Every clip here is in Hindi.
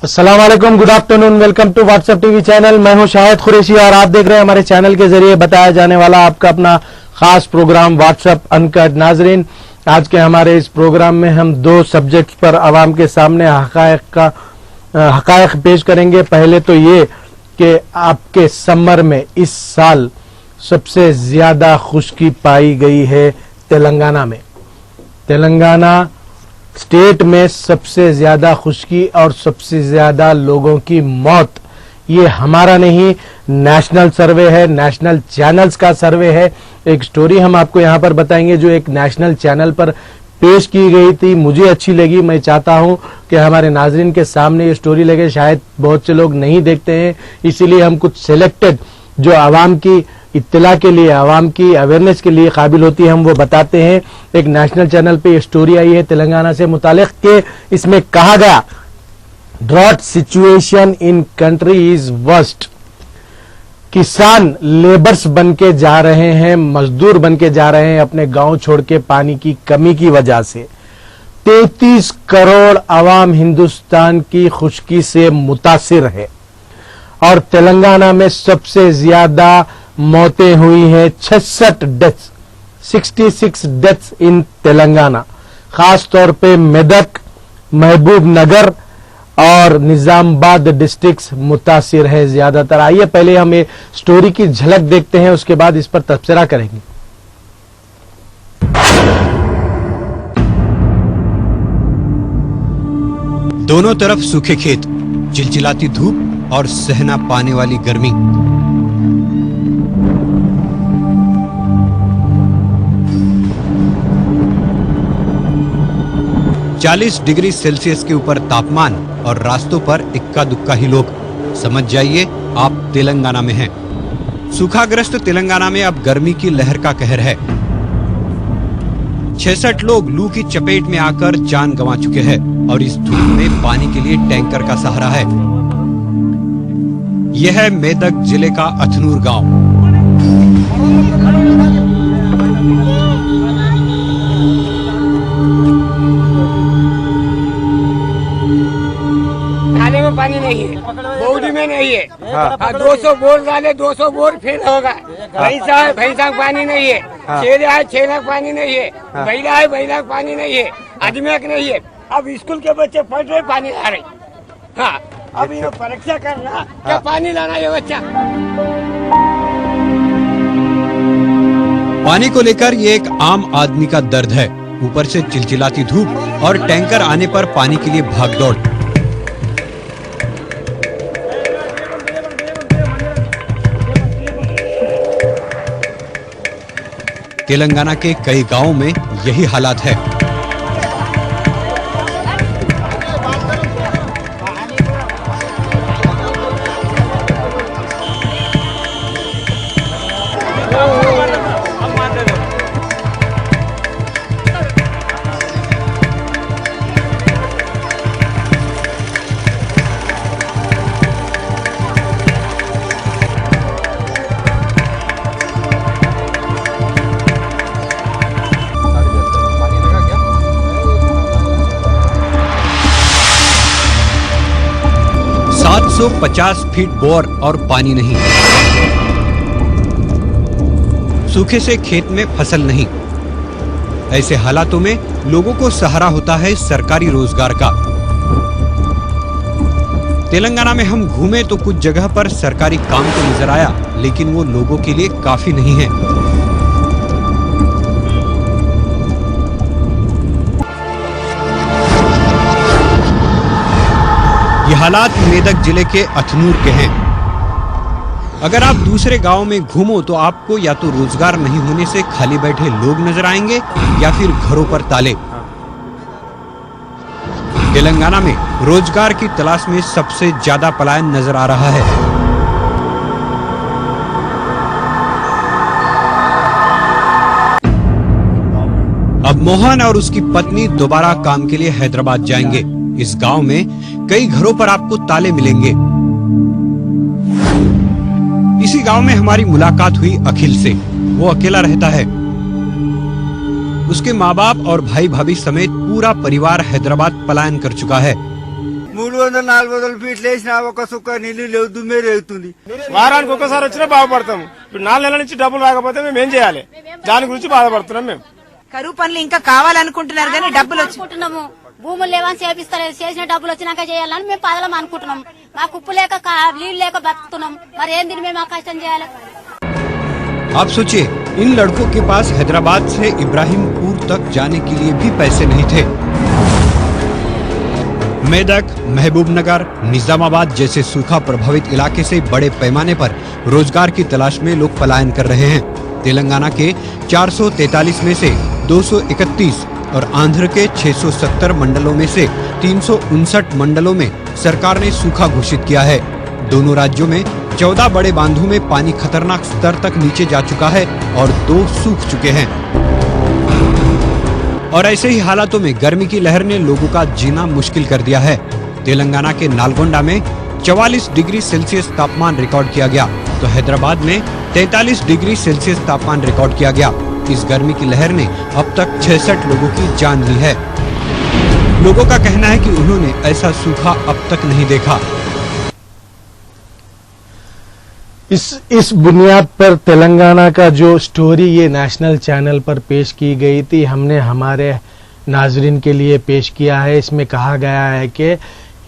अस्सलाम वालेकुम, good afternoon, welcome to WhatsApp TV channel. मैं हूं शाहिद कुरैशी और आप देख रहे हैं हमारे चैनल के जरिए बताया जाने वाला आपका अपना खास प्रोग्राम व्हाट्सएप अनकट। नाजरीन, आज के हमारे इस प्रोग्राम में हम दो सब्जेक्ट पर आवाम के सामने हकायक पेश करेंगे। पहले तो ये कि आपके समर में इस साल सबसे ज्यादा खुश्की पाई गई है तेलंगाना में। तेलंगाना स्टेट में सबसे ज्यादा खुश्की और सबसे ज्यादा लोगों की मौत, ये हमारा नहीं, नेशनल सर्वे है, नेशनल चैनल्स का सर्वे है। एक स्टोरी हम आपको यहां पर बताएंगे जो एक नेशनल चैनल पर पेश की गई थी, मुझे अच्छी लगी। मैं चाहता हूं कि हमारे नाजरीन के सामने ये स्टोरी लगे। शायद बहुत से लोग नहीं देखते हैं, इसीलिए हम कुछ सिलेक्टेड जो आवाम की इत्तला के लिए, आवाम की अवेयरनेस के लिए काबिल होती है, हम वो बताते हैं। एक नेशनल चैनल पे ये स्टोरी आई है तेलंगाना से मुतालिक के इसमें कहा गया drought situation in country is worst. किसान लेबर्स बन के जा रहे हैं, मजदूर बन के जा रहे हैं अपने गांव छोड़ के पानी की कमी की वजह से। 33 करोड़ आवाम हिंदुस्तान की खुश्की से मुतासिर है और तेलंगाना में सबसे ज्यादा मौतें हुई हैं, 66 डेथ्स, 66 डेथ्स इन तेलंगाना। खास तौर पे मेदक, महबूब नगर और निजामाबाद डिस्ट्रिक्ट्स मुतासिर है ज्यादातर। आइए पहले हम ये स्टोरी की झलक देखते हैं, उसके बाद इस पर तबसरा करेंगे। दोनों तरफ सूखे खेत, चिलचिलाती धूप और सहना पाने वाली गर्मी। चालीस डिग्री सेल्सियस के ऊपर तापमान और रास्तों पर इक्का दुक्का ही लोग। समझ जाइए आप तेलंगाना में हैं। सूखाग्रस्त तेलंगाना में अब गर्मी की लहर का कहर है। 66 लोग लू की चपेट में आकर जान गंवा चुके हैं और इस धूप में पानी के लिए टैंकर का सहारा है। यह है मेदक जिले का अथनूर गांव। पानी नहीं है, बौड़ी में नहीं है। 200 बोर डाले, 200 बोर फेल होगा। भैंसा पानी नहीं है, शेर है, शेर पानी नहीं है, बैला है, बैला पानी नहीं है, आदमी नहीं है। अब स्कूल के बच्चे पढ़ रहे, पानी आ रही। हाँ, अब ये परीक्षा करना क्या पानी लाना ये बच्चा। पानी को लेकर ये एक आम आदमी का दर्द है। ऊपर से चिलचिलाती धूप और टैंकर आने पर पानी के लिए भागदौड़। तेलंगाना के कई गांवों में यही हालात है। तो 50 फीट बोर और पानी नहीं। सूखे से खेत में फसल नहीं। ऐसे हालातों में लोगों को सहारा होता है सरकारी रोजगार का। तेलंगाना में हम घूमे तो कुछ जगह पर सरकारी काम तो नजर आया, लेकिन वो लोगों के लिए काफी नहीं है। ये हालात मेदक जिले के अथनूर के हैं। अगर आप दूसरे गांव में घूमो तो आपको या तो रोजगार नहीं होने से खाली बैठे लोग नजर आएंगे या फिर घरों पर ताले। तेलंगाना में रोजगार की तलाश में सबसे ज्यादा पलायन नजर आ रहा है। अब मोहन और उसकी पत्नी दोबारा काम के लिए हैदराबाद जाएंगे। इस गांव में कई घरों पर आपको ताले मिलेंगे। इसी गांव में हमारी मुलाकात हुई अखिल से। वो अकेला रहता है। उसके माँ बाप और भाई भाभी समेत पूरा परिवार हैदराबाद पलायन कर चुका है। 300 ఫీట్లు వేసినా ఒక సుక్క నీళ్లు లేవు, దుమ్మే రేగుతుంది. వారానికి ఒకసారి వచ్చినా బాగుపడతాము. ఇప్పుడు 4 నెలల నుంచి డబ్బులు రాకపోతే మేము ఏం చేయాలి? దాని గురించి బాధపడుతున్నాం. మేము కరువు పనులు ఇంకా కావాలనుకుంటున్నారు కానీ డబ్బులు అనుకుంటున్నాము. భూములు లేవని చేపిస్తలేదు, చేసిన డబ్బులు వచ్చినాక చేయాలని మేము పదలం అనుకుంటున్నాం. మాకు ఉప్పు లేక నీళ్లు లేక బతుకుతున్నాం. మరి ఏంది మేము ఆ కష్టం చేయాలి? आप सोचिए, इन लड़कों के पास हैदराबाद से इब्राहिमपुर तक जाने के लिए भी पैसे नहीं थे। मेदक, महबूबनगर, निजामाबाद जैसे सूखा प्रभावित इलाके से बड़े पैमाने पर रोजगार की तलाश में लोग पलायन कर रहे हैं। तेलंगाना के 443 में से 231 और आंध्र के 670 मंडलों में से 359 मंडलों में सरकार ने सूखा घोषित किया है। दोनों राज्यों में 14 बड़े बांधों में पानी खतरनाक स्तर तक नीचे जा चुका है और 2 सूख चुके हैं। और ऐसे ही हालातों में गर्मी की लहर ने लोगों का जीना मुश्किल कर दिया है। तेलंगाना के नालगोंडा में 44 डिग्री सेल्सियस तापमान रिकॉर्ड किया गया, तो हैदराबाद में 43 डिग्री सेल्सियस तापमान रिकॉर्ड किया गया। इस गर्मी की लहर ने अब तक 66 लोगों की जान ली है। लोगों का कहना है कि उन्होंने ऐसा सूखा अब तक नहीं देखा। इस बुनियाद पर तेलंगाना का जो स्टोरी ये नेशनल चैनल पर पेश की गई थी, हमने हमारे नाजरीन के लिए पेश किया है। इसमें कहा गया है कि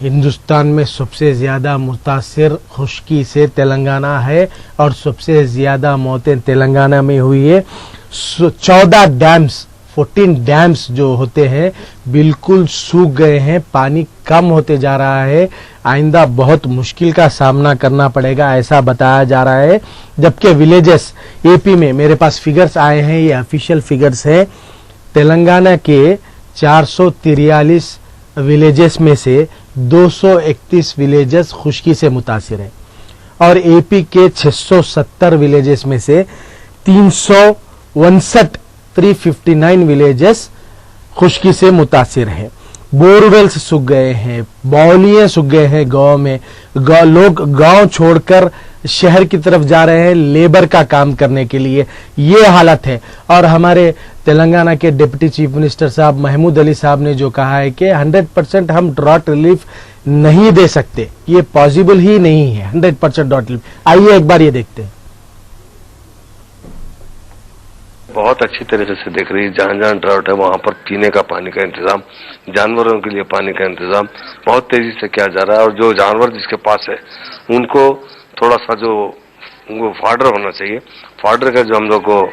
हिंदुस्तान में सबसे ज़्यादा मुतासिर खुश्की से तेलंगाना है और सबसे ज़्यादा मौतें तेलंगाना में हुई है। 14 डैम्स 14 डैम्स जो होते हैं बिल्कुल सूख गए हैं, पानी कम होते जा रहा है। आइंदा बहुत मुश्किल का सामना करना पड़ेगा ऐसा बताया जा रहा है। जबकि विलेजेस एपी में मेरे पास फिगर्स आए हैं, ये ऑफिशियल फिगर्स हैं। तेलंगाना के 443 विलेजेस में से 231 विलेजेस खुश्की से मुतासिर हैं और एपी के 670 विलेजेस में से 359 विलेजेस खुश्की से मुतासिर हैं। बोरवेल्स सूख गए हैं, बावलियां सूख गए हैं गांव में। लोग गांव छोड़कर शहर की तरफ जा रहे हैं लेबर का काम करने के लिए, ये हालत है। और हमारे तेलंगाना के डिप्टी चीफ मिनिस्टर साहब महमूद अली साहब ने जो कहा है कि 100% हम ड्रॉट रिलीफ नहीं दे सकते, ये पॉसिबल ही नहीं है 100% ड्रॉट रिलीफ। आइए एक बार ये देखते हैं। बहुत अच्छी तरीके से देख रही है, जहाँ जहाँ ड्राउट है वहाँ पर पीने का पानी का इंतजाम, जानवरों के लिए पानी का इंतजाम बहुत तेजी से किया जा रहा है। और जो जानवर जिसके पास है उनको थोड़ा सा जो वो फॉडर होना चाहिए, फॉडर का जो हम लोग को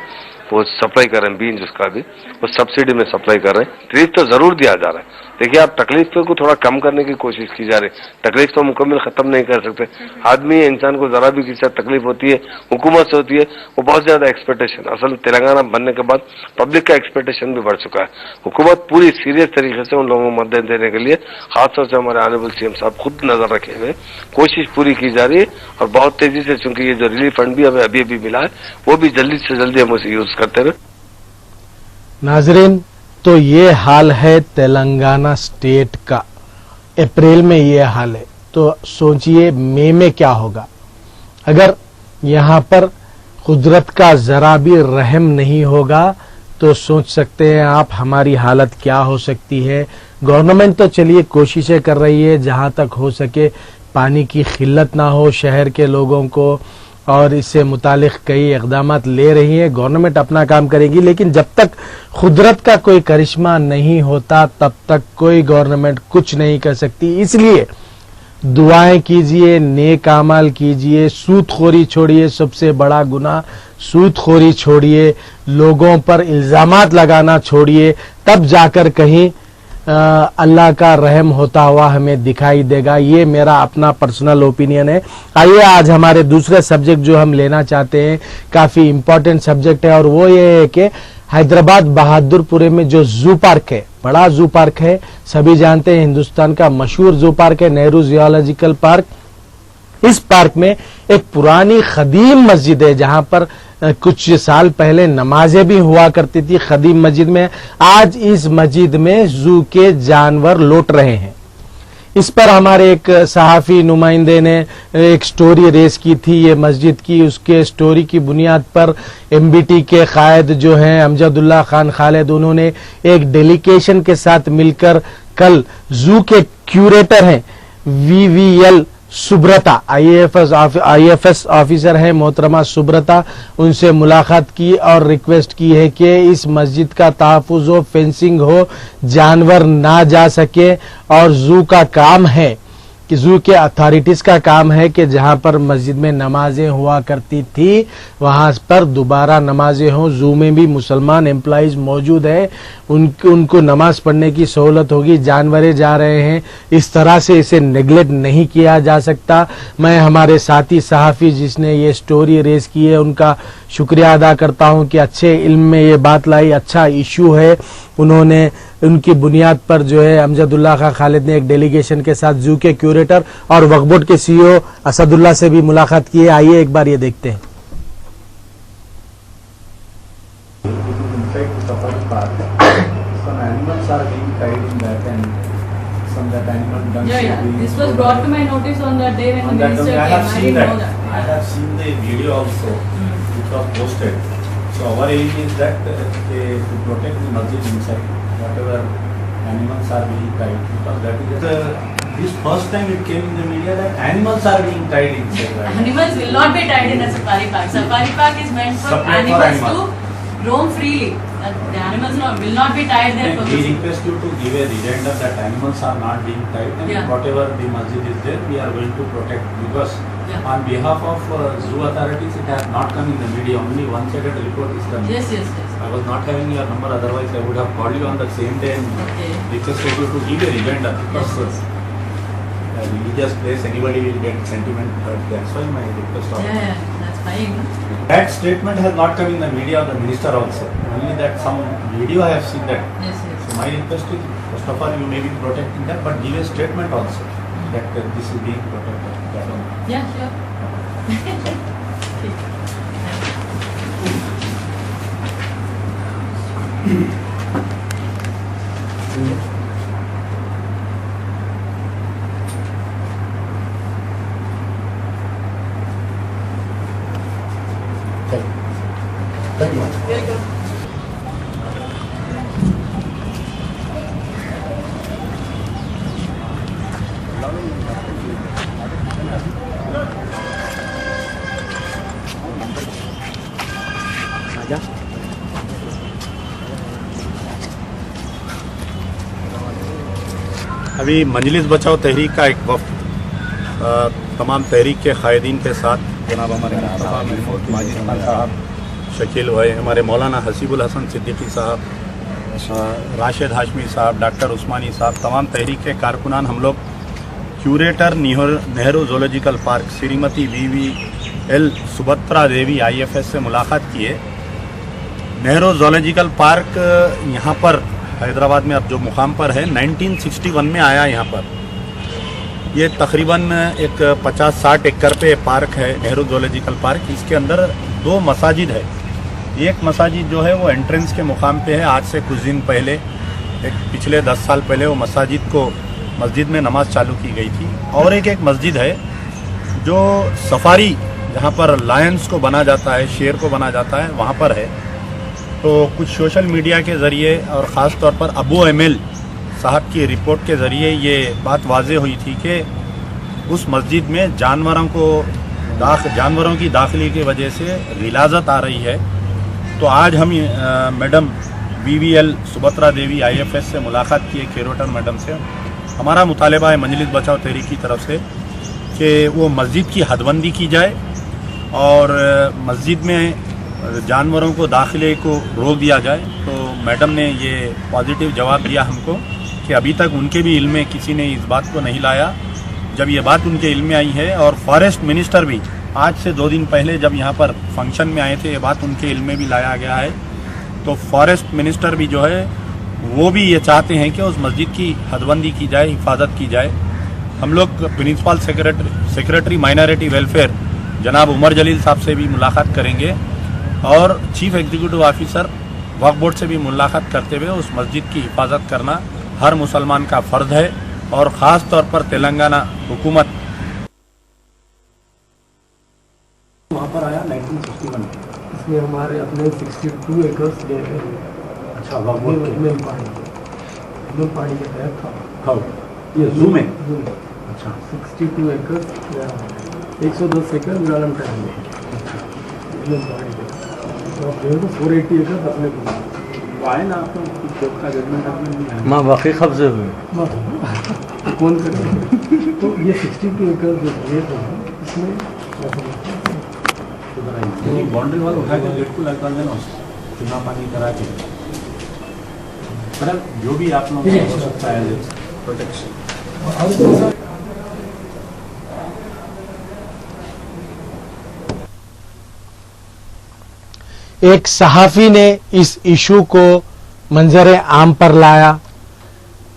वो सप्लाई कर रहे हैं, बीज उसका भी वो सब्सिडी में सप्लाई कर रहे हैं। तकलीफ तो जरूर दिया जा रहा है। देखिए, आप तकलीफ को थोड़ा कम करने की कोशिश की जा रही है। तकलीफ तो मुकम्मल खत्म नहीं कर सकते। आदमी इंसान को जरा भी किसी तकलीफ होती है, हुकूमत से होती है, वो बहुत ज्यादा एक्सपेक्टेशन, असल तेलंगाना बनने के बाद पब्लिक का एक्सपेक्टेशन भी बढ़ चुका है। हुकूमत पूरी सीरियस तरीके से उन लोगों को मदद देने के लिए खासतौर से हमारे ऑनरेबल सीएम साहब खुद नजर रखे हुए कोशिश पूरी की जा रही है। और बहुत तेजी से, चूंकि ये जो रिलीफ फंड भी हमें अभी मिला है वो भी जल्दी से जल्दी हम उसे यूज करते रहे। नाजरीन, तो ये हाल है तेलंगाना स्टेट का। अप्रैल में ये हाल है, तो सोचिए मई में क्या होगा। अगर यहाँ पर कुदरत का जरा भी रहम नहीं होगा तो सोच सकते हैं आप हमारी हालत क्या हो सकती है। गवर्नमेंट तो चलिए कोशिशें कर रही है जहाँ तक हो सके पानी की किल्लत ना हो शहर के लोगों को, और इससे मुतालिक कई इक़दामात ले रही है। गवर्नमेंट अपना काम करेगी, लेकिन जब तक कुदरत का कोई करिश्मा नहीं होता तब तक कोई गवर्नमेंट कुछ नहीं कर सकती। इसलिए दुआएं कीजिए, नेक अमाल कीजिए, सूदखोरी छोड़िए, सबसे बड़ा गुनाह सूदखोरी छोड़िए, लोगों पर इल्जामात लगाना छोड़िए, तब जाकर कहीं अल्लाह का रहम होता हुआ हमें दिखाई देगा। ये मेरा अपना पर्सनल ओपिनियन है। आइए आज हमारे दूसरे सब्जेक्ट जो हम लेना चाहते हैं, काफी इंपॉर्टेंट सब्जेक्ट है, और वो ये है कि हैदराबाद बहादुरपुरे में जो जू पार्क है, बड़ा जू पार्क है, सभी जानते हैं हिंदुस्तान का मशहूर जू पार्क है, नेहरू जियोलॉजिकल पार्क। इस पार्क में एक पुरानी खदीम मस्जिद है जहां पर कुछ साल पहले नमाजें भी हुआ करती थी खदीम मस्जिद में। आज इस मस्जिद में जू के जानवर लौट रहे हैं। इस पर हमारे एक सहाफी नुमाइंदे ने एक स्टोरी रेस की थी ये मस्जिद की। उसके स्टोरी की बुनियाद पर एमबीटी के कायद जो हैं अमजदुल्लाह खान खालिद, उन्होंने एक डेलीगेशन के साथ मिलकर कल जू के क्यूरेटर हैं VVL सुब्रता IAFS ऑफिसर है मोहतरमा सुब्रता, उनसे मुलाकात की और रिक्वेस्ट की है कि इस मस्जिद का तहफ़्फ़ुज़ हो, फेंसिंग हो, जानवर ना जा सके। और जू का काम है कि जू के अथॉरिटीज का काम है कि जहां पर मस्जिद में नमाजें हुआ करती थी वहां पर दोबारा नमाजें हों। जू में भी मुसलमान एम्प्लॉइज मौजूद है, उनको नमाज पढ़ने की सहूलत होगी। जानवरें जा रहे हैं, इस तरह से इसे नेग्लेक्ट नहीं किया जा सकता। मैं हमारे साथी सहाफ़ी जिसने ये स्टोरी रेज की है उनका शुक्रिया अदा करता हूं कि अच्छे इल्म में ये बात लाई, अच्छा इशू है। उन्होंने उनकी बुनियाद पर जो है अमजदुल्लाह खां खालिद ने एक डेलीगेशन के साथ जू के क्यूरेटर और वक्फ बोर्ड के CEO असदुल्लाह से भी मुलाकात की है। आइए एक बार ये देखते हैं। This was brought to my notice on that day when the minister came. I didn't know that. I have seen the video also, which was posted. So our aim is that to protect the masjid inside, whatever animals are being tied, because that is this first time it came in the media that animals are being tied inside. Right? Animals will not be tied in a safari park. Safari park is meant for animals to roam freely. The animals will not be tied there. And we request you to give a reminder that animals are not being tied, and whatever the masjid is there, we are going to protect, because on behalf of zoo authorities, it has not come in the media. Only one-sided report is coming. Yes. I was not having your number, otherwise I would have called you on the same day and requested you to give a reminder, because a religious place, anybody will get sentiment hurt. That's why my request of that's fine. that statement has not come in the media of the minister also. Only that some video I have seen that. Yes. So my request is, first of all, you may be protecting that, but give a statement also that this is being protected. That's all. Yeah, sure. अभी मजलिस बचाओ तहरीक का एक वक्त तमाम तहरीक के कायदीन के साथ जनाब हमारे माजिद खान साहब, शकील भाई, हमारे मौलाना हसीबुल हसन सिद्दीकी साहब, राशिद हाशमी साहब, डॉक्टर उस्मानी साहब, तमाम तहरीक के कारकुनान हम लोग curator Nehru zoological park Shrimati VVL Subhadra Devi IAFS से मुलाकात किए। नेहरू ज़ूलॉजिकल पार्क यहाँ पर हैदराबाद में अब जो मुकाम पर है 1961 में आया यहाँ पर। ये तकरीबन एक 50-60 एकड़ पे पार्क है नेहरू ज़ूलॉजिकल पार्क। इसके अंदर 2 मसाजिद है। एक मसाजिद जो है वो एंट्रेंस के मुकाम पे है। आज से कुछ दिन पहले, पिछले 10 साल पहले वो मस्जिद में नमाज चालू की गई थी। और एक मस्जिद है जो सफारी, जहाँ पर लायंस को बना जाता है, शेर को बना जाता है, वहाँ पर है। तो कुछ सोशल मीडिया के ज़रिए और ख़ास तौर पर अबू एमिल साहब की रिपोर्ट के ज़रिए ये बात वाज़े हुई थी कि उस मस्जिद में जानवरों की दाखिले की वजह से गिलाज़त आ रही है। तो आज हम madam VVL Subhadra Devi IAFS से मुलाकात की है, क्यूरेटर मैडम से। हमारा मुतालबा है मजलिस बचाओ तहरीक की तरफ से कि वो मस्जिद की हदबंदी की जाए और मस्जिद में जानवरों को दाखिले को रोक दिया जाए। तो मैडम ने ये पॉजिटिव जवाब दिया हमको कि अभी तक उनके भी इल्म में किसी ने इस बात को नहीं लाया। जब ये बात उनके इल्म में आई है और फॉरेस्ट मिनिस्टर भी आज से 2 दिन पहले जब यहाँ पर फंक्शन में आए थे, ये बात उनके इल्म में भी लाया गया है। तो फॉरेस्ट मिनिस्टर भी जो है वो भी ये चाहते हैं कि उस मस्जिद की हदबंदी की जाए, हिफाजत की जाए। हम लोग प्रिंसिपल सेक्रेटरी माइनॉरिटी वेलफेयर जनाब उमर जलील साहब से भी मुलाकात करेंगे और चीफ एग्जीक्यूटिव ऑफिसर वक्फ बोर्ड से भी मुलाकात करते हुए उस मस्जिद की हिफाजत करना हर मुसलमान का फ़र्ज है और ख़ास तौर पर तेलंगाना हुकूमत वहाँ पर आया 1961 में। इसमें हमारे अपने 62 एकड़ गए हैं। अच्छा, वक्फ बोर्ड पानी के तहत था। ये जू में। अच्छा 62 एकड़ 110 एकड़ विरालम करेंगे। तो आप जो 480 एकड़ अपने को आए ना, आपको कोर्ट का जजमेंट आपने नहीं आया। माँ बाकी कब्जे हुए तो कौन करेगा? तो ये 62 एकड़ जो है इसमें बाउंड्री वाल उठा के गेट को लगा देना, चुना पानी करा के, मतलब जो भी आप लोग हो सकता है प्रोटेक्शन। एक सहाफी ने इस इशू को मंजर आम पर लाया,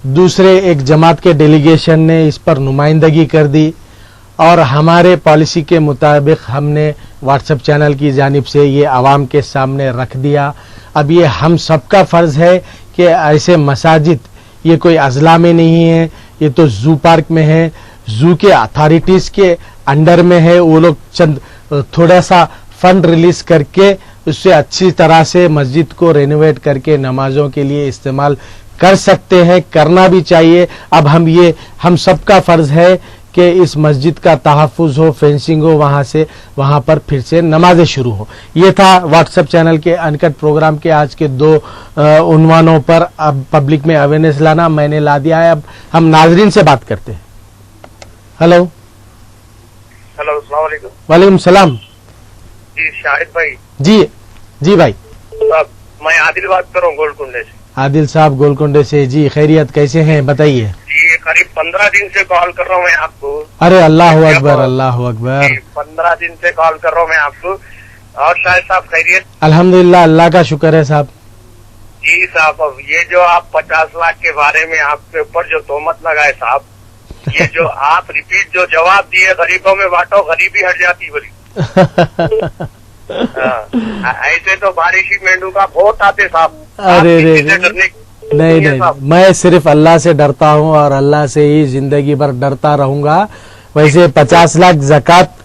दूसरे एक जमात के डेलीगेशन ने इस पर नुमाइंदगी कर दी और हमारे पॉलिसी के मुताबिक हमने व्हाट्सएप चैनल की जानिब से ये आवाम के सामने रख दिया। अब ये हम सबका फर्ज है कि ऐसे मसाजिद ये कोई अजला में नहीं है, ये तो जू पार्क में है, जू के अथॉरिटीज के अंडर में है। वो लोग चंद थोड़ा सा फंड रिलीज करके उससे अच्छी तरह से मस्जिद को रेनोवेट करके नमाजों के लिए इस्तेमाल कर सकते हैं, करना भी चाहिए। अब हम सबका फर्ज है कि इस मस्जिद का तहफ़्फ़ुज़ हो, फेंसिंग हो, वहां पर फिर से नमाजें शुरू हो। ये था व्हाट्सएप चैनल के अनकट प्रोग्राम के आज के 2 उन्वानों पर अब पब्लिक में अवेयरनेस लाना मैंने ला दिया है। अब हम नाजरीन से बात करते हैं। हेलो अस्सलाम वालेकुम। वालेकुम सलाम। जी शाहिद भाई। जी भाई साहब, मैं आदिल बात कर रहा हूँ गोलकुंडे से। आदिल साहब गोलकुंडे से, जी खैरियत, कैसे हैं बताइए? जी करीब 15 दिन से कॉल कर रहा हूँ मैं आपको। अरे अल्लाह अकबर, अल्लाह अकबर। 15 दिन से कॉल कर रहा हूँ मैं आपको। और शाहिद साहब खैरियत? अल्हम्दुलिल्लाह, अल्लाह का शुक्र है साहब। जी साहब, अब ये जो आप 50 लाख के बारे में आपके ऊपर जो तोहमत लगाए साहब, ये जो आप रिपीट जो जवाब दिए, गरीबों में बांटो गरीबी हट जाती बोली। ऐसे तो बारिशी मेंढू का बहुत आते साहब। अरे नहीं, मैं सिर्फ अल्लाह से डरता हूँ और अल्लाह से ही जिंदगी भर डरता रहूंगा। वैसे 50 लाख ज़कात,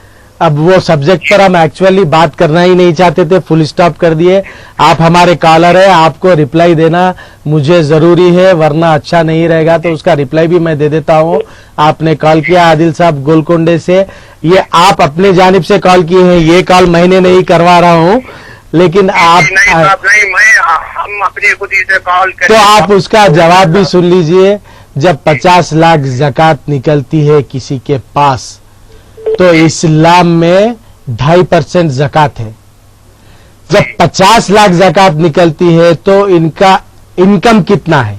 अब वो सब्जेक्ट पर हम एक्चुअली बात करना ही नहीं चाहते थे, फुल स्टॉप कर दिए। आप हमारे कॉलर है, आपको रिप्लाई देना मुझे जरूरी है, वरना अच्छा नहीं रहेगा, तो उसका रिप्लाई भी मैं दे देता हूँ। आपने कॉल किया आदिल साहब गोलकुंडे से, ये आप अपने जानिब से कॉल किए हैं, ये कॉल मैंने नहीं करवा रहा हूँ, लेकिन आप नहीं, हम अपनी खुद ही से कॉल करें। तो आप उसका जवाब भी सुन लीजिए। जब 50 लाख ज़कात निकलती है किसी के पास, तो इस्लाम में 2.5% ज़कात है। जब 50 लाख ज़कात निकलती है तो इनका इनकम कितना है?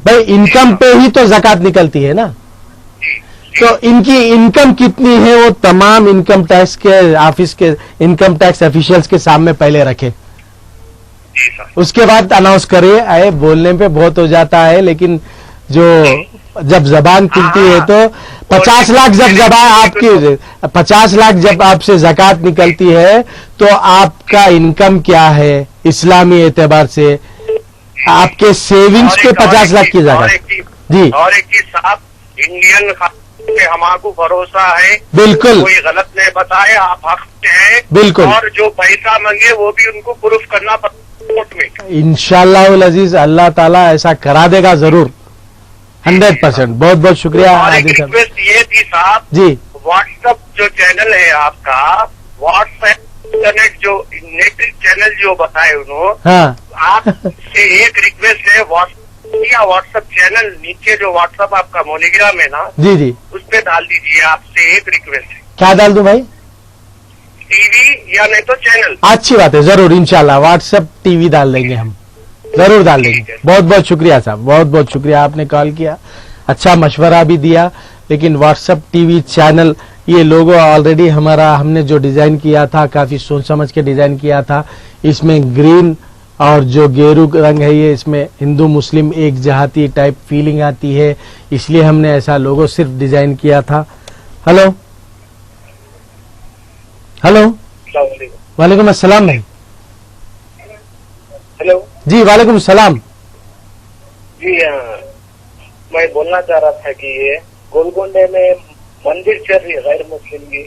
भाई इनकम पे ही तो ज़कात निकलती है ना। तो इनकी इनकम कितनी है वो तमाम इनकम टैक्स के ऑफिस के इनकम टैक्स ऑफिशियल्स के सामने पहले रखे, उसके बाद अनाउंस करिए। आए बोलने पे बहुत हो जाता है, लेकिन जब जबान खुलती है तो 50 लाख जब जबान आपकी 50 लाख जब आपसे ज़कात निकलती है तो आपका इनकम क्या है इस्लामी एतबार से? आपके सेविंग्स पे 50 लाख की ज़कात। जी, और एक चीज साहब, इंडियन पे हमको भरोसा है, बिल्कुल कोई गलत नहीं बताए, आप हक हैं, बिल्कुल। और जो पैसा मांगे वो भी उनको प्रूफ करना कोर्ट में। इंशाअल्लाह अजीज, अल्लाह ताला ऐसा करा देगा जरूर, 100%। बहुत बहुत शुक्रिया। और एक रिक्वेस्ट ये थी साहब जी, व्हाट्सएप जो चैनल है आपका, व्हाट्सएप इंटरनेट जो नेट चैनल जो बताए उन्होंने, हाँ, आपसे एक रिक्वेस्ट है, व्हाट्सएप चैनल नीचे जो व्हाट्सएप आपका मोनिग्राम है ना, जी, उस पे डाल दीजिए। आपसे एक रिक्वेस्ट है। क्या डाल दूं भाई? टीवी या नहीं तो चैनल। अच्छी बात है, जरूर इंशाल्लाह व्हाट्सएप टीवी डाल देंगे, हम जरूर डाल देंगे। बहुत बहुत शुक्रिया साहब, बहुत बहुत शुक्रिया, आपने कॉल किया, अच्छा मशवरा भी दिया। लेकिन व्हाट्सएप टीवी चैनल ये लोगो ऑलरेडी हमने जो डिजाइन किया था काफी सोच समझ के डिजाइन किया था। इसमें ग्रीन और जो गेरू रंग है, ये इसमें हिंदू मुस्लिम एक जहाती टाइप फीलिंग आती है, इसलिए हमने ऐसा लोगो सिर्फ डिजाइन किया था। हेलो हेलो, वालेकुम अस्सलाम भाई। हेलो जी, वालेकुम सलाम। जी मैं बोलना चाह रहा था कि ये गोलकुंडे में मंदिर चल रही है, गैर मुस्लिम की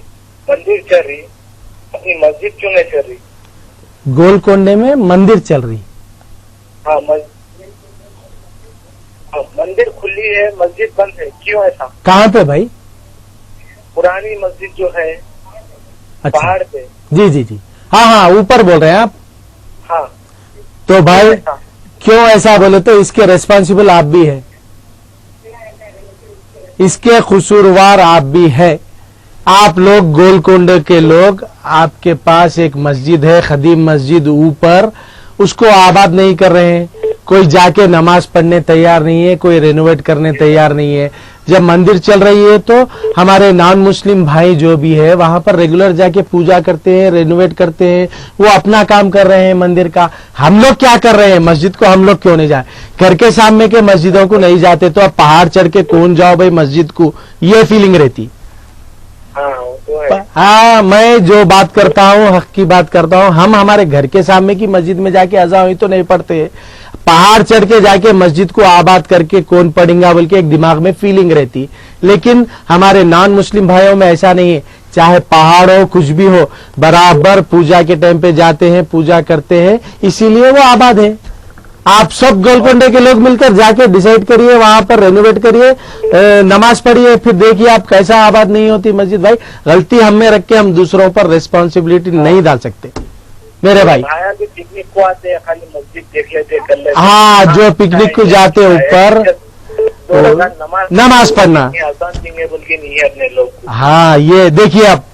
मंदिर चल रही, अपनी मस्जिद क्यों नहीं चल रही? गोलकोंडे में मंदिर चल रही? हाँ, मंदिर खुली है, मस्जिद बंद है, क्यों ऐसा? कहाँ पे भाई? पुरानी मस्जिद जो है अच्छा पहाड़ पे। जी जी जी, हाँ हाँ, ऊपर बोल रहे हैं आप। हाँ तो भाई क्यों ऐसा बोले, तो इसके रिस्पॉन्सिबल आप भी है, इसके कसूरवार आप भी है। आप लोग गोलकोंड के लोग, आपके पास एक मस्जिद है खदीम मस्जिद ऊपर, उसको आबाद नहीं कर रहे हैं, कोई जाके नमाज पढ़ने तैयार नहीं है, कोई रेनोवेट करने तैयार नहीं है। जब मंदिर चल रही है तो हमारे नॉन मुस्लिम भाई जो भी है वहां पर रेगुलर जाके पूजा करते हैं, रेनोवेट करते हैं, वो अपना काम कर रहे हैं मंदिर का। हम लोग क्या कर रहे हैं, मस्जिद को हम लोग क्यों नहीं जाए, घर के सामने के मस्जिदों को नहीं जाते तो अब पहाड़ चढ़ के कौन जाओ भाई मस्जिद को, ये फीलिंग रहती। हाँ, मैं जो बात करता हूँ हक की बात करता हूँ। हम हमारे घर के सामने की मस्जिद में जाके अज़ा हुई तो नहीं पढ़ते, पहाड़ चढ़ के जाके मस्जिद को आबाद करके कौन पढ़ेगा बोल के एक दिमाग में फीलिंग रहती। लेकिन हमारे नॉन मुस्लिम भाइयों में ऐसा नहीं है, चाहे पहाड़ हो कुछ भी हो, बराबर पूजा के टाइम पे जाते हैं, पूजा करते हैं, इसीलिए वो आबाद है। आप सब गोलकोंडे के लोग मिलकर जाके डिसाइड करिए, वहां पर रेनोवेट करिए, नमाज पढ़िए, फिर देखिए आप कैसा आबाद नहीं होती मस्जिद। भाई गलती हम में रख के हम दूसरों पर रिस्पॉन्सिबिलिटी नहीं डाल सकते मेरे भाई। पिकनिक को आते हैं खाली मस्जिद देख लेते कर लेते। हाँ, जो पिकनिक को जाते ऊपर नमाज पढ़ना, बोल के नहीं है अपने लोग। हाँ, ये देखिए अब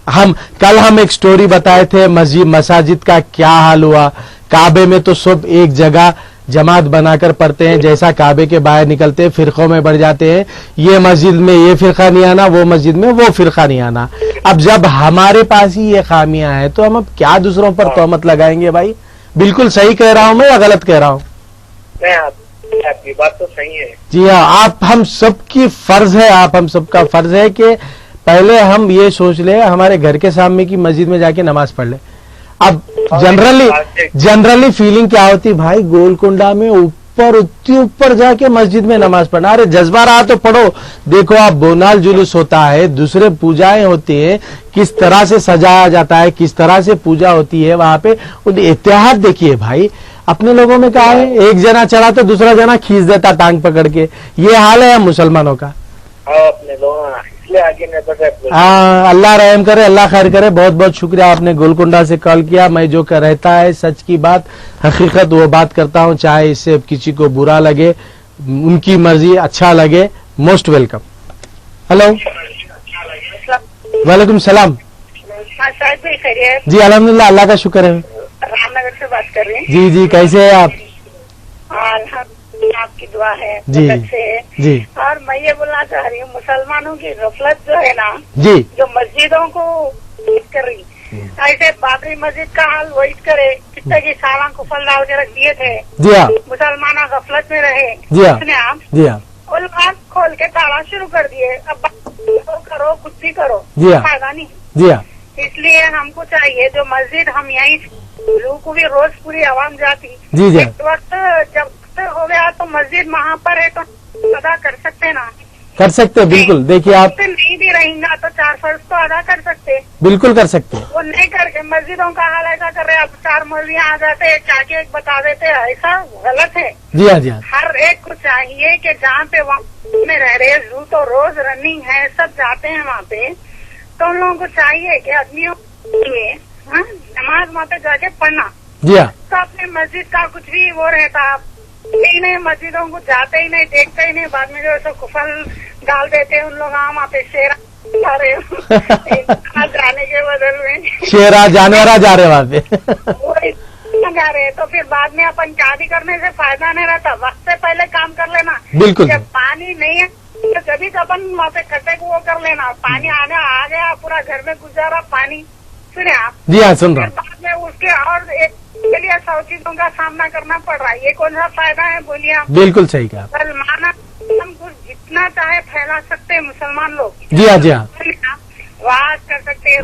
हम एक स्टोरी बताए थे मसाजिद का क्या हाल हुआ। काबे में तो सब एक जगह जमात बनाकर पढ़ते हैं, जैसा काबे के बाहर निकलते हैं फिरकों में बढ़ जाते हैं, ये मस्जिद में ये फिरका नहीं आना, वो मस्जिद में वो फिरका नहीं आना। अब जब हमारे पास ही ये खामियां हैं तो हम अब क्या दूसरों पर तोहमत लगाएंगे भाई। बिल्कुल सही कह रहा हूं मैं या गलत कह रहा हूं? आपकी बात तो सही है। जी हाँ, आप हम सबकी फर्ज है, हम सबका फर्ज है कि पहले हम ये सोच ले हमारे घर के सामने की मस्जिद में जाके नमाज पढ़ ले। अब जनरली फीलिंग क्या होती भाई, गोलकोंडा में ऊपर उतनी ऊपर जाके मस्जिद में नमाज पढ़ना, अरे जज्बा रहा तो पढ़ो। देखो आप बोनाल जुलूस होता है, दूसरे पूजाएं होती है, किस तरह से सजाया जाता है, किस तरह से पूजा होती है वहां पे, उन इतिहाद देखिए भाई। अपने लोगों में क्या है, एक जना चढ़ा तो दूसरा जना खींच देता टांग पकड़ के, ये हाल है मुसलमानों का। अपने लोग इसलिए आगे नहीं बढ़ रहे। हाँ, अल्लाह रहम करे, अल्लाह खैर करे। बहुत बहुत शुक्रिया, आपने गोलकोंडा से कॉल किया। मैं जो कर रहता है सच की बात, हकीकत वो बात करता हूँ, चाहे इससे किसी को बुरा लगे, उनकी मर्जी, अच्छा लगे। Most welcome. हेलो, वालेकुम सलाम। जी अल्हम्दुलिल्लाह, अल्लाह का शुक्र है। रामनगर से बात कर रहे हैं। जी जी, कैसे है आप? आपकी दुआ है जी अच्छे है जी। और मैं ये बोलना चाह रही हूँ, मुसलमानों की गफलत जो है ना जी, जो मस्जिदों को कर रही, ऐसे बाबरी मस्जिद का हाल वही करे, कितने की साला को फल डाल के रख दिए थे। जी हाँ, मुसलमान गफलत में रहे। जी हाँ, आप जी हाँ, वो लोग खोल के ताला शुरू कर दिए। अब करो कुछ भी करो, जी हाँ, फायदा नहीं। जी हाँ, इसलिए हमको चाहिए जो मस्जिद हम यहीं लोगों को भी रोज पूरी आवाम जाती। जी जी, एक वक्त जब हो गया तो मस्जिद वहाँ पर है तो अदा कर सकते ना, कर सकते हैं बिल्कुल। देखिए आप नहीं भी रहेंगे तो 4 फर्ज तो अदा कर सकते, बिल्कुल कर सकते हैं। वो नहीं करके मस्जिदों का हाल ऐसा कर रहे, अब 4 मौलवियाँ आ जाते हैं, क्या एक बता देते हैं, ऐसा गलत है। जी हाँ, जी हाँ, हर एक को चाहिए कि जहाँ पे वहाँ में रह रहे जू तो रोज रनिंग है, सब जाते हैं वहाँ पे, तो उन लोगों को चाहिए कि आदमियों नमाज वहाँ पे जाके पढ़ना। जी हाँ, तो अपने मस्जिद का कुछ भी वो रहता, ही नहीं, मस्जिदों को जाते ही नहीं, देखते ही नहीं, बाद में जो है कुफल डाल देते हैं उन लोग। वहाँ पे शेरा जा रहे जाने के बदल में शेरा जानवर जा रहे वहाँ पे जा रहे, तो फिर बाद में अपन शादी करने से फायदा नहीं रहता। वक्त से पहले काम कर लेना। बिल्कुल। जब पानी नहीं है तो जब अपन वहाँ पे खड्डे को वो कर लेना, पानी आने आ गया, पूरा घर में गुजारा पानी। सुने आप? जी हाँ, सुन रहा हूँ। बाद में उसके और एक के लिए 100 चीजों का सामना करना पड़ रहा है, ये कौन सा फायदा है बोलिए आप? बिल्कुल सही कहा। मुसलमान हम कुछ जितना चाहे फैला सकते हैं मुसलमान लोग। जी हाँ, जी हाँ, वाज कर सकते हैं,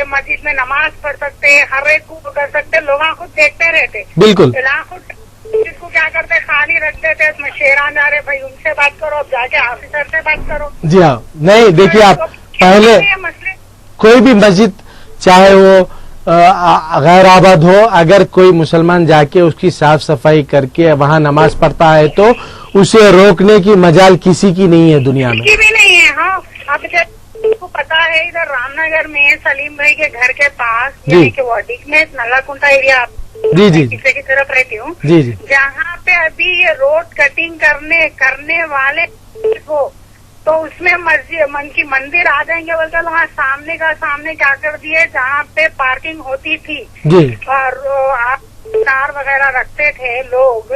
मस्जिद में नमाज पढ़ सकते हैं, हर एक को कर सकते हैं, लोग खुद देखते रहते। बिल्कुल। जिसको क्या करते खाली रख देते, उसमें शेरान जा रहे, भाई उनसे बात करो, अब जाके ऑफिसर से बात करो। जी हाँ, नहीं देखिए आप पहले कोई भी मस्जिद चाहे वो गैर आबाद हो, अगर कोई मुसलमान जाके उसकी साफ सफाई करके वहाँ नमाज पढ़ता है तो उसे रोकने की मजाल किसी की नहीं है दुनिया में। किसी भी नहीं है। हाँ, अब है इधर रामनगर में सलीम भाई के घर के पास, जी। यानी कि वाटिक में नल्लाकुंटा एरिया, जी जी पीछे की तरफ रहती हूँ, जी जी जहाँ पे अभी ये रोड कटिंग करने वाले को, तो उसमें मस्जिद मन की मंदिर आ जाएंगे बोलते, वहाँ सामने क्या कर दिए, जहाँ पे पार्किंग होती थी जी और आप कार वगैरह रखते थे लोग,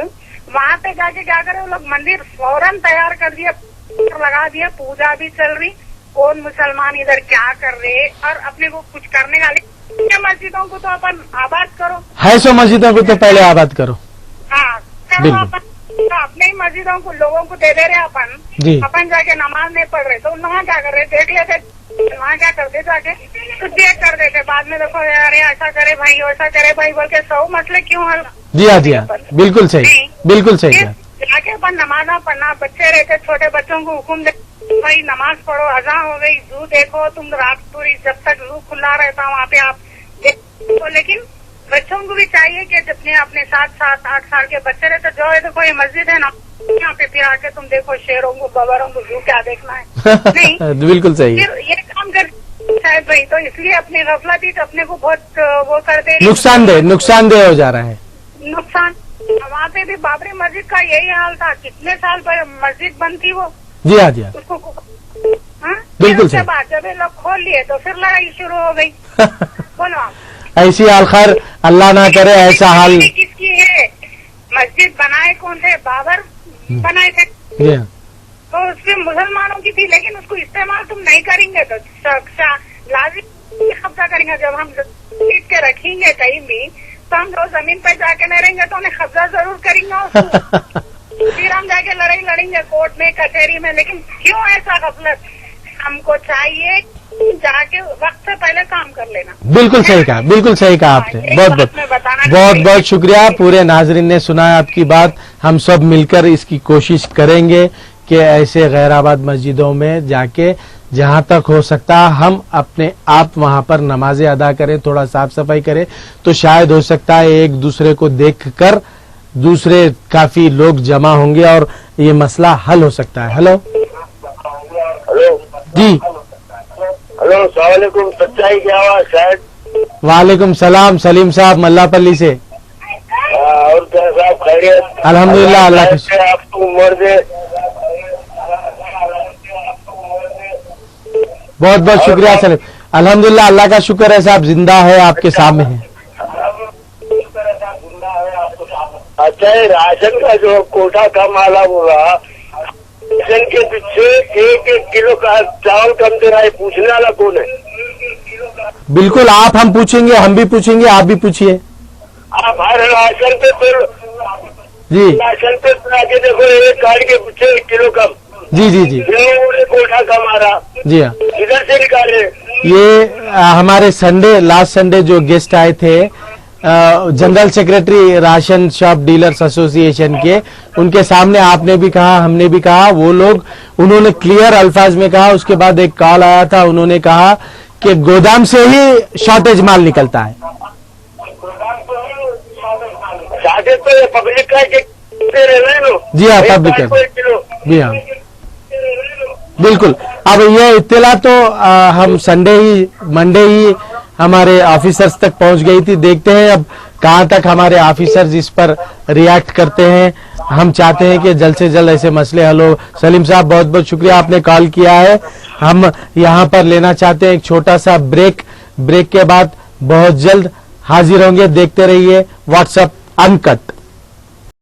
वहाँ पे जाके क्या करे वो लोग, मंदिर फौरन तैयार कर दिया, लगा दिया, पूजा भी चल रही, कौन मुसलमान इधर क्या कर रहे, और अपने को कुछ करने वाले मस्जिदों को तो अपन आबाद करो, है सो मस्जिदों को तो पहले आबाद करो। हाँ करो बिल्कुल। अपन, तो अपने ही मस्जिदों को लोगों को दे रहे अपन, जी। अपन जाके नमाज नहीं पढ़ रहे, तो वहाँ क्या कर रहे, देख लेते वहाँ क्या करते, जाके तो देख कर देते, बाद में देखो अरे ऐसा करे भाई वैसा करे भाई बोल के 100 मसले क्यों हल। जी हाँ जी हाँ, बिल्कुल सही, बिल्कुल सही है। जाके अपन नमाजा पढ़ना, बच्चे रहते छोटे बच्चों को हुक्म दे भाई नमाज पढ़ो, अज़ान हो गई, जू देखो, तुम रात पूरी जब तक जू खुला रहता वहाँ पे आप देखो, लेकिन बच्चों को भी चाहिए कि अपने 7-8 साल के बच्चे रहते, जो है देखो ये मस्जिद है ना, यहाँ पे फिर आके तुम देखो शेरों को बबरों को जू क्या देखना है, नहीं बिल्कुल सही है। फिर ये काम कर शायद भाई, तो इसलिए अपनी गफलती तो अपने को बहुत वो कर दे रही, नुकसानदेह हो जा रहा है। नुकसान। वहाँ पे भी बाबरी मस्जिद का यही हाल था, कितने साल पर मस्जिद बंद थी वो, जी हाँ जी हाँ, उसको हाँ? बिल्कुल उसके सही। बाद जब ये लोग खोल लिए तो फिर लड़ाई शुरू हो गई। बोलो आप, ऐसी हाल खैर अल्लाह ना करे ऐसा हाल। किसकी है मस्जिद, बनाए कौन थे, बाबर बनाए थे, जी हाँ, तो उसमें मुसलमानों की थी, लेकिन उसको इस्तेमाल तुम नहीं करेंगे तो लाजिम कब्जा करेंगे। जब हम खरीद के रखेंगे कहीं भी, तो हम लोग जमीन पे जाके नहीं रहेंगे तो उन्हें कब्जा जरूर करेंगे उसको। फिर हम जाके लड़ाई लड़ेंगे कोर्ट में, कचहरी में, लेकिन क्यों ऐसा गफलत, हमको चाहिए जाके वक्त से पहले काम कर लेना। बिल्कुल सही कहा, बिल्कुल सही कहा आपने। बहुत बहुत शुक्रिया। पूरे नाजरीन ने सुना है आपकी बात। हम सब मिलकर इसकी कोशिश करेंगे कि ऐसे गैराबाद मस्जिदों में जाके जहां तक हो सकता हम अपने आप वहां पर नमाजें अदा करें, थोड़ा साफ सफाई करें, तो शायद हो सकता है एक दूसरे को देखकर दूसरे काफी लोग जमा होंगे और ये मसला हल हो सकता है। हेलो जी, हेलो सलामकुम, सच्चाई की आवाज शायद। वालेकुम सलाम, सलीम साहब मल्लापल्ली से। और क्या साहब खैरियत? अल्हम्दुलिल्लाह, अल्लाह का शुक्र। आपको उम्र दे। बहुत बहुत शुक्रिया सलीम। अल्हम्दुलिल्लाह, अल्लाह का शुक्र है साहब, जिंदा है, आपके सामने है। अच्छा, ये राशन का जो कोटा का माला बोला, राशन के पीछे 1-1 किलो का चावल कम दे रहा है, पूछने वाला कौन है? बिल्कुल, आप हम पूछेंगे, हम भी पूछेंगे, आप भी पूछिए। आप हर राशन पे फिर जी, राशन पे आके देखो, एक कार्ड के पीछे 1 किलो कम। जी जी जी उन्होंने कोटा कम आ रहा, जी हाँ। इधर से निकाले। ये हमारे लास्ट संडे जो गेस्ट आए थे, general secretary ration shop dealers association के, उनके सामने आपने भी कहा, हमने भी कहा, वो लोग उन्होंने क्लियर अल्फाज में कहा। उसके बाद एक कॉल आया था, उन्होंने कहा कि गोदाम से ही शॉर्टेज माल निकलता है। शॉर्टेज तो ये पब्लिक का जी हाँ, पब्लिक है। जी हाँ, बिल्कुल। अब ये इत्तला तो हम मंडे ही हमारे ऑफिसर्स तक पहुंच गई थी। देखते हैं अब कहां तक हमारे ऑफिसर्स इस पर रिएक्ट करते हैं। हम चाहते हैं कि जल्द से जल्द ऐसे मसले हल हो। सलीम साहब, बहुत बहुत शुक्रिया, आपने कॉल किया है। हम यहां पर लेना चाहते हैं एक छोटा सा ब्रेक के बाद बहुत जल्द हाजिर होंगे। देखते रहिए व्हाट्सएप अनकट।